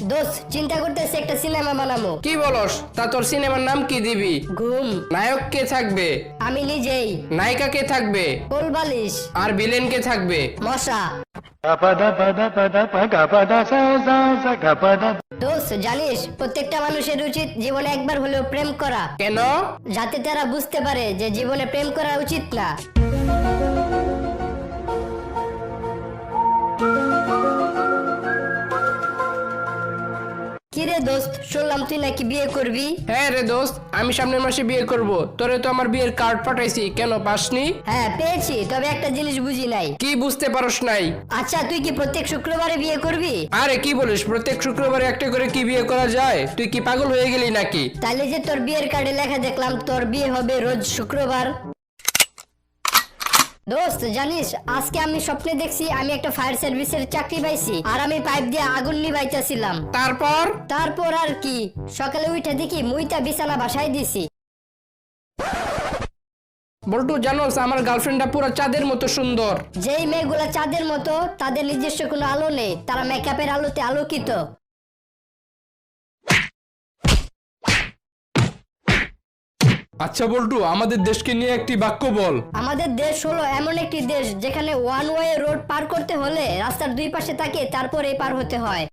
দোস্ত চিন্তা করতেছি একটা সিনেমা বানাবো। কি বলস? তা তোর সিনেমার নাম কি দিবি? ঘুম। নায়ক কে থাকবে? আমি নিজেই। নায়িকা কে থাকবে? কোলবালিশ। আর ভিলেন কে থাকবে? মশা। দোস্ত জানিস প্রত্যেকটা মানুষের উচিত জীবনে একবার হলেও প্রেম করা, কেন? যাতে তারা বুঝতে পারে যে জীবনে প্রেম করা উচিত না। কিরে দোস্ত, শুনলাম তুই নাকি বিয়ে করবি? হ্যাঁ রে দোস্ত, আমি সামনের মাসে বিয়ে করব। তোরে তো আমার বিয়ের কার্ড পাঠাইছি, কেন পাসনি? হ্যাঁ পেয়েছি, তবে একটা জিনিস বুঝি নাই। কি বুঝতে পারস নাই? আচ্ছা তুই কি প্রত্যেক শুক্রবারে বিয়ে করবি? আরে কি বলিস, প্রত্যেক শুক্রবারে একটা করে কি বিয়ে করা যায়? তুই কি পাগল হয়ে গেলি নাকি? তাহলে যে তোর বিয়ের কার্ডে লেখা দেখলাম তোর বিয়ে হবে রোজ শুক্রবার। দোস্ত জানিস আজকে আমি স্বপ্নে দেখছি আমি একটা ফায়ার সার্ভিসের চাকরি পাইছি, আর আমি পাইপ দিয়ে আগুন নিভাইতেছিলাম। তারপর আর কি, সকালে উঠে দেখি মুইটা বিছানা বাসায় দিছি। বল্টু জানোস, আমার গার্লফ্রেন্ডটা পুরো চাঁদের মতো সুন্দর। যেই মেয়েগুলা চাঁদের মতো তাদের নিজস্ব কোনো আলো নেই, তারা মেকআপের আলোতে আলোকিত। আচ্ছা বল্টু, আমাদের দেশকে নিয়ে একটি বাক্য বল। আমাদের দেশ হলো এমন একটি দেশ যেখানে ওয়ান ওয়ে রোড পার করতে হলে রাস্তার দুই পাশে তাকিয়ে তারপরে পার হতে হয়।